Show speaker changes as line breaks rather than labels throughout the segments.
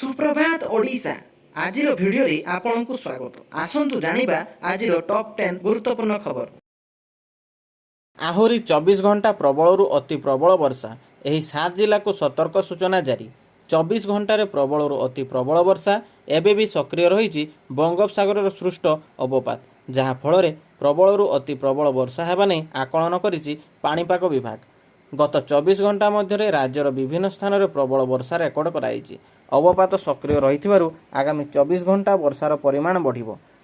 सुप्रभात ओडिशा आज भिडियो आपण को स्वागत। आसतु जानिबा आज टॉप 10 गुरुत्वपूर्ण खबर।
आहुरी 24 घंटा प्रबलरू अति प्रबल वर्षा एही 7 जिला को सतर्क सूचना जारी। 24 घंटे प्रबलरू अति प्रबल वर्षा एबे भी सक्रिय रही बंगोपसागर सृष्ट अवपात, जहाँ फल प्रबलरू अति प्रबल वर्षा हेबा नै आकलन करिछि पाणीपाग विभाग। गत 24 घंटा मध्य राज्यर विभिन्न स्थान में प्रबल वर्षा रेकर्ड कराई। अवपात सक्रिय रही आगामी 24 घंटा वर्षार परिमाण बढ़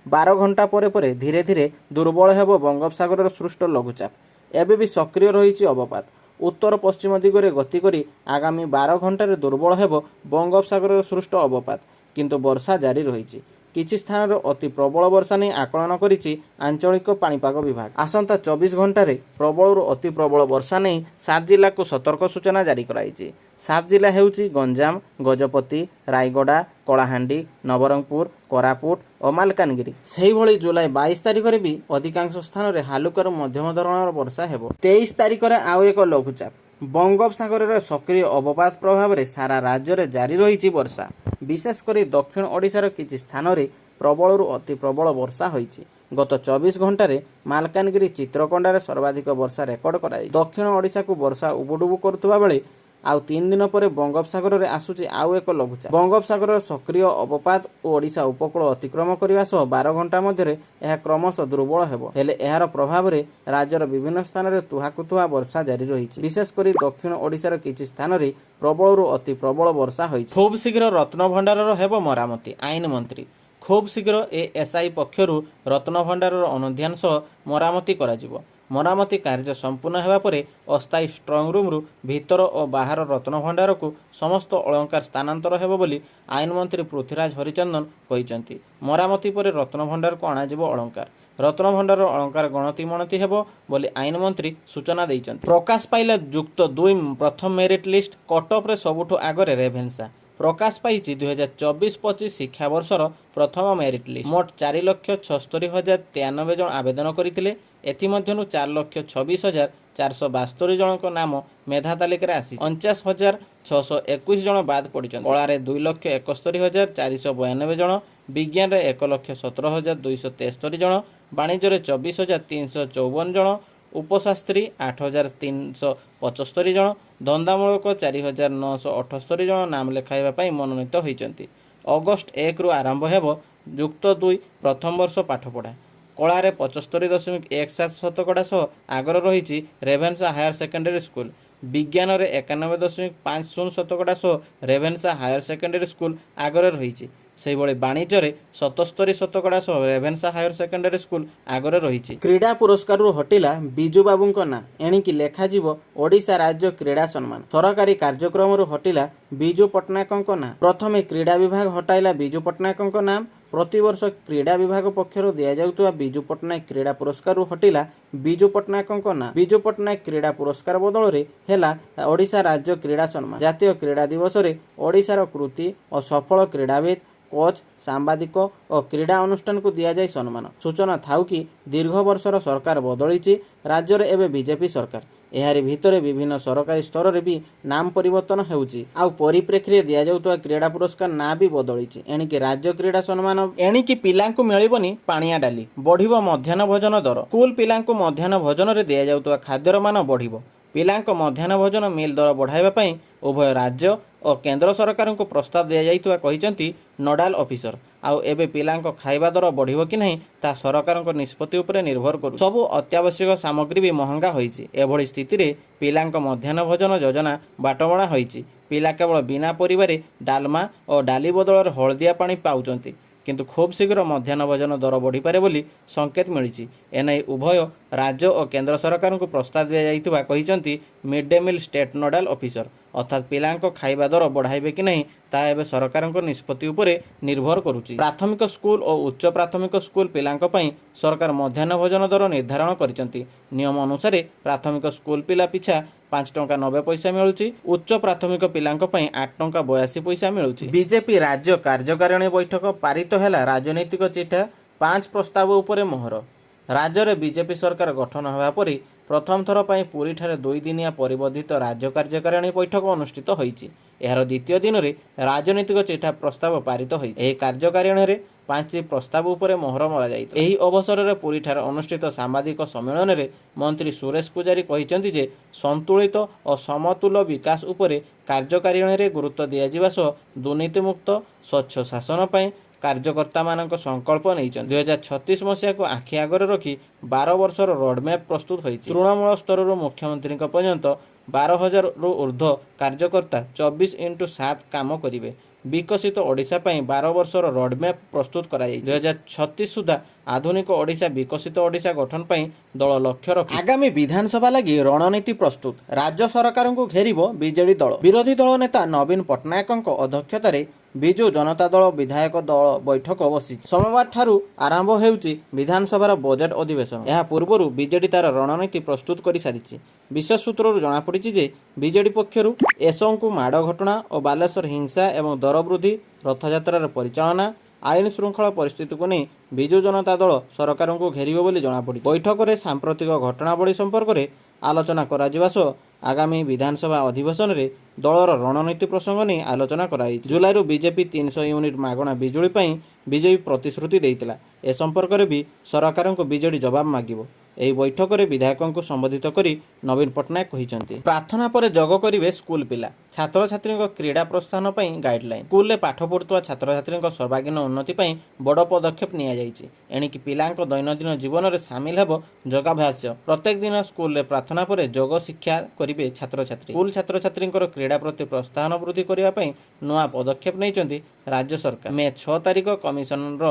12 घंटा पर धीरे धीरे दुर्बल हेब बंगोपसागर सृष्ट लघुचाप। एबे भी सक्रिय रही अवपात उत्तर पश्चिम दिगरे गति करी आगामी 12 घंटे दुर्बल हेब बंगोपसागर सृष्ट अवपात, किंतु वर्षा जारी रही। किछि स्थान अति प्रबल वर्षा नहीं आकलन करिछि आंचलिक पाणीपाग विभाग। आसंता 24 घंटे प्रबल अति प्रबल वर्षा नहीं 7 जिला को सतर्क सूचना जारी कराई। 7 जिला हेउछि गंजाम, गजपति, रायगड़ा, कलाहांडी, नवरंगपुर, कोरापुट और मालकानगिरी। सेही भली जुलाई 22 तारिख रे भी अधिकांश स्थान रे हालुकर मध्यम धरणर वर्षा हेबो। 23 तारिख रे आउ एक लघुचाप बंगोपसागर सक्रिय अवपात प्रभाव में सारा राज्य में जारी रही वर्षा। विशेषकर दक्षिण ओडिशार किछि स्थान में प्रबलरू अति प्रबल वर्षा होईछि। गत 24 घंटे मालकानगिरी चित्रकोंडार सर्वाधिक वर्षा रेकर्ड कराई। दक्षिण ओडिशा को वर्षा उबुडुबु करुवा बेले आउ 3 दिन पर बंगोपसागर में आसूची आउ एक लघुचाप। बंगोपसागर सक्रिय अवपात और ओडिशा उपकूल अतिक्रम करने सह 12 घंटा मध्य यह क्रमशः दुर्बल हेबो। हेले एहार प्रभाव में राज्यर विभिन्न स्थान में तुहाकुतुहा वर्षा जारी रही। विशेषकर दक्षिण ओडिशार किछि स्थान में प्रबलरू अति प्रबल वर्षा होई। खूब शीघ्र रत्नभंडारर हेबो मरामती। आईन मंत्री खूब शीघ्र एएसआई पक्षरु रत्नभंडारर अनुध्यान सह मरामती कराजिबो। मरामती कार्य संपूर्ण होगा पर अस्थायी स्ट्रंग रूम भीतर और बाहर रत्नभंडार को समस्त अलंकार स्थानांतर हेबो बोली आईन मंत्री पृथ्वीराज हरिचंदन कहिसंती। मरामती पर रत्नभंडार को अणाजिबो अलंकार। रत्नभंडार अलंकार गणति मणति हेबो बोली आईन मंत्री सूचना दैछंती। प्रकाश पाइला युक्त 2 प्रथम मेरिट लिस्ट कटअप रे सबुठो आगरे रेभेन्सा। प्रकाश पाई 2024-25 शिक्षावर्षर प्रथम मेरिट लिस्ट। मोट 4,76,093 जन आवेदन करते। एथिमध्यनु 4,26,472 जनक नाम मेधा तालिका आसी 49,621 जन बाद पड़ी। कलारे 2,71,492 जन, विज्ञान 1,17,273 जन, वाणिज्य 24,354 जन, उपशास्त्री 8,375 जन, धंदामूलक 4,978 जन नाम लेखाइबा मनोनीत होइचंती। अगस्ट 1 रु आरंभ हेब युक्त 2 प्रथम वर्ष पाठपढ़ा। कलारे 75.17 शतकड़ा सह आगर रही रेभेन्सा हायर सेकेंडरी स्कूल। विज्ञान 91.50 शतकड़ा सह रेभेन्सा हायर सेकेंडरी स्कूल आगर रही। से वाणिज्य 77 शतकड़ा सह रेभेन्सा हायर सेकेंडरी स्कूल आगर रही। क्रीड़ा पुरस्कार हटिला बिजू बाबू ना एणिकी लेखाजिब ओडिशा राज्य क्रीड़ा सम्मान। सरकारी कार्यक्रम हटिला बिजू पट्टनायक ना। प्रथमे क्रीड़ा विभाग हटाइला बिजू पट्टनायक नाम। प्रतिवर्ष क्रीड़ा विभाग पक्षर दि जाउतुवा बिजू पट्टनायक क्रीड़ा पुरस्कार हटिला बिजू पट्टनायक ना। बिजू पट्टनायक क्रीड़ा पुरस्कार बदल में हेला ओडिशा राज्य क्रीड़ा सम्मान। जातीय क्रीड़ा दिवस में ओडिशार कृति और सफल क्रीड़ाविद, कोच, सांबादिक और क्रीड़ा अनुष्ठान को दि जाए सम्मान। सूचना थाउ कि दीर्घ वर्षर सरकार बदली राज्य में एवं बीजेपी सरकार। एहारी भितर विभिन्न सरकारी स्तर में भी नाम परिवर्तन होउची। आउ परिप्रेक्षी दि जाउतुवा क्रीड़ा पुरस्कार ना भी बदली। एणिकी राज्य क्रीड़ा सम्मान एणिकी पिलांकु मिलिबनी पानिया डाली। बढ़िबो मध्याह्न भोजन दर। स्कूल पिलांकु मध्याह्न भोजन रे दि जाउतुवा खाद्यर मान बढ़िबो। पिलांक मध्याह्न भोजन मिल दर बढ़ाइबा पई उभय राज्य और केंद्र सरकार को प्रस्ताव दि जाइतुवा कहिसंती नोडाल ऑफिसर। आउ एबे पिलांक खाइबा दर बढ़िबो कि नहीं ता सरकार निष्पत्ति उपरे निर्भर करू। सबु अत्यावश्यक सामग्री भी महंगा होईची। एभली स्थिति रे पिलांक मध्याह्न भोजन योजना बाटबणा होईची। पिला केवल बिना परिवारे डालमा और डाली बदल हलदिया पानी पाउचंती, किंतु खूब शीघ्र मध्याह्न भोजन दर बढ़ी पारे बोली संकेत मिली। एने उभय राज्य और केंद्र सरकार को प्रस्ताव दि जाइतुवा कहिसंती mid day meal state nodal officer. अर्थात पिलांक खाइबा दर बढ़ाइबे कि नहीं ता एबे सरकार निष्पत्ति उपरे निर्भर करुची। प्राथमिक स्कूल और उच्च प्राथमिक स्कूल पिलांक पई सरकार मध्याह्न भोजन दर निर्धारण करिसंती। नियम अनुसार प्राथमिक स्कूल पिला पिछा 5 टंका 90 पैसा मिलुची। उच्च प्राथमिक पिलांक पई 8 टंका 82 पैसा मिलुची। बीजेपी राज्य कार्यकारिणी बैठक पारित हैला राजनैतिक चिठा 5 प्रस्ताव उपरे मोहर। राज्य में बीजेपी सरकार गठन होगा पर ପ୍ରଥମ ଥର ପାଇଁ ପୁରୀଠାରେ 2 ଦିନିଆ ପରିବର୍ଦ୍ଧିତ ରାଜ୍ୟ କାର୍ଯ୍ୟକାରିଣୀ ବୈଠକ ଅନୁଷ୍ଠିତ ହୋଇଛି। ଏହାର ଦ୍ୱିତୀୟ ଦିନରେ ରାଜନୈତିକ ଚିଠା ପ୍ରସ୍ତାବ ପାରିତ ହୋଇଛି। ଏହି କାର୍ଯ୍ୟକାରିଣୀରେ 5ଟି ପ୍ରସ୍ତାବ ଉପରେ ମୋହର ମରାଯାଇଥିଲା। ଏହି ଅବସରରେ ପୁରୀଠାରେ ଅନୁଷ୍ଠିତ ସାମ୍ବାଦିକ ସମ୍ମିଳନୀରେ ମନ୍ତ୍ରୀ ସୁରେଶ ପୂଜାରୀ କହିଛନ୍ତି ଯେ ସନ୍ତୁଳିତ ଓ ସମତୁଲ ବିକାଶ ଉପରେ କାର୍ଯ୍ୟକାରିଣୀରେ ଗୁରୁତ୍ୱ ଦିଆଯିବା ସହ ଦୁର୍ନୀତିମୁକ୍ତ ସ୍ୱଚ୍ଛ ଶାସନ ପାଇଁ କାର୍ଯ୍ୟକର୍ତ୍ତାମାନଙ୍କ ସଂକଳ୍ପ ନେଇଛନ୍ତି। 2036 ମସିହାକୁ ଆଖି ଆଗରେ ରଖି 12 ବର୍ଷର ରୋଡମ୍ୟାପ୍ ପ୍ରସ୍ତୁତ ହୋଇଛି। ତୃଣମୂଳ ସ୍ତରରୁ ମୁଖ୍ୟମନ୍ତ୍ରୀଙ୍କ ପର୍ଯ୍ୟନ୍ତ 12,000ରୁ ଉର୍ଦ୍ଧ୍ୱ କାର୍ଯ୍ୟକର୍ତ୍ତା 24x7 କାମ କରିବେ। ବିକଶିତ ଓଡ଼ିଶା ପାଇଁ 12 ବର୍ଷର ରୋଡମ୍ୟାପ୍ ପ୍ରସ୍ତୁତ କରାଯାଇଛି। 2036 ସୁଦ୍ଧା ଆଧୁନିକ ଓଡ଼ିଶା ବିକଶିତ ଓଡ଼ିଶା ଗଠନ ପାଇଁ ଦଳ ଲକ୍ଷ୍ୟ ରଖି ଆଗାମୀ ବିଧାନସଭା ଲାଗି ରଣନୀତି ପ୍ରସ୍ତୁତ। ରାଜ୍ୟ ସରକାରଙ୍କୁ ଘେରିବ ବିଜେଡି ଦଳ। ବିରୋଧୀ ଦଳ ନେତା ନବୀନ ପଟ୍ଟନାୟକଙ୍କ ଅଧ୍ୟକ୍ଷତାରେ ବିଜୁ ଜନତା ଦଳ ବିଧାୟକ ଦଳ ବୈଠକ ବସିଛି। ସୋମବାର ଠାରୁ ଆରମ୍ଭ ହେଉଛି ବିଧାନସଭାର ବଜେଟ୍ ଅଧିବେଶନ। ଏହା ପୂର୍ବରୁ ବିଜେଡି ତାର ରଣନୀତି ପ୍ରସ୍ତୁତ କରିସାରିଛି। ବିଶେଷ ସୂତ୍ରରୁ ଜଣାପଡ଼ିଛି ଯେ ବିଜେଡି ପକ୍ଷରୁ ଏସଙ୍କୁ ମାଡ଼ ଘଟଣା ଓ ବାଲେଶ୍ୱର ହିଂସା ଏବଂ ଦର ବୃଦ୍ଧି, ରଥଯାତ୍ରାର ପରିଚାଳନା, ଆଇନ ଶୃଙ୍ଖଳା ପରିସ୍ଥିତିକୁ ନେଇ ବିଜୁ ଜନତା ଦଳ ସରକାରଙ୍କୁ ଘେରିବ ବୋଲି ଜଣାପଡ଼ିଛି। ବୈଠକରେ ସାମ୍ପ୍ରତିକ ଘଟଣାବଳୀ ସମ୍ପର୍କରେ ଆଲୋଚନା କରାଯିବା ସହ ଆଗାମୀ ବିଧାନସଭା ଅଧିବେଶନରେ ଦଳର ରଣନୀତି ପ୍ରସଙ୍ଗ ନେଇ ଆଲୋଚନା କରାଯାଇଛି। ଜୁଲାଇରୁ ବିଜେପି 300 ୟୁନିଟ୍ ମାଗଣା ବିଜୁଳି ପାଇଁ ବିଜେପି ପ୍ରତିଶ୍ରୁତି ଦେଇଥିଲା। ଏ ସମ୍ପର୍କରେ ବି ସରକାରଙ୍କୁ ବିଜେଡି ଜବାବ ମାଗିବ। ଏହି ବୈଠକରେ ବିଧାୟକଙ୍କୁ ସମ୍ବୋଧିତ କରି ନବୀନ ପଟ୍ଟନାୟକ କହିଛନ୍ତି, ପ୍ରାର୍ଥନା ପରେ ଯୋଗ କରିବେ ସ୍କୁଲ ପିଲା। ଛାତ୍ରଛାତ୍ରୀଙ୍କ କ୍ରୀଡ଼ା ପ୍ରୋତ୍ସାହନ ପାଇଁ ଗାଇଡଲାଇନ୍। ସ୍କୁଲରେ ପାଠ ପଢୁଥିବା ଛାତ୍ରଛାତ୍ରୀଙ୍କ ସର୍ବାଙ୍ଗୀନ ଉନ୍ନତି ପାଇଁ ବଡ଼ ପଦକ୍ଷେପ ନିଆଯାଇଛି। ଏଣିକି ପିଲାଙ୍କ ଦୈନନ୍ଦିନ ଜୀବନରେ ସାମିଲ ହେବ ଯୋଗାଭ୍ୟାସ। ପ୍ରତ୍ୟେକ ଦିନ ସ୍କୁଲରେ ପ୍ରାର୍ଥନା ପରେ ଯୋଗ ଶିକ୍ଷା କରିବେ ଛାତ୍ରଛାତ୍ରୀ। ସ୍କୁଲ ଛାତ୍ରଛାତ୍ରୀଙ୍କର କ୍ରୀଡ଼ା ପ୍ରତି ପ୍ରୋତ୍ସାହନ ବୃଦ୍ଧି କରିବା ପାଇଁ ନୂଆ ପଦକ୍ଷେପ ନେଇଛନ୍ତି ରାଜ୍ୟ ସରକାର। ମେ 6 ତାରିଖ କମିଶନର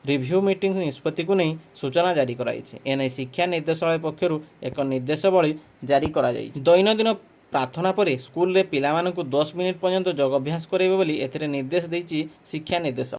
ରିଭ୍ୟୁ ମିଟିଂ ନିଷ୍ପତ୍ତିକୁ ନେଇ ସୂଚନା ଜାରି କରାଯାଇଛି। ଏନେଇ ଶିକ୍ଷା ନିର୍ଦ୍ଦେଶାଳୟ ପକ୍ଷରୁ ଏକ ନିର୍ଦ୍ଦେଶାବଳୀ ଜାରି କରାଯାଇଛି। ଦୈନନ୍ଦିନ ପ୍ରାର୍ଥନା ପରେ ସ୍କୁଲରେ ପିଲାମାନଙ୍କୁ 10 ମିନିଟ୍ ପର୍ଯ୍ୟନ୍ତ ଯୋଗ ଅଭ୍ୟାସ କରାଇବେ ବୋଲି ଏଥିରେ ନିର୍ଦ୍ଦେଶ ଦେଇଛି ଶିକ୍ଷା ନିର୍ଦ୍ଦେଶାଳୟ।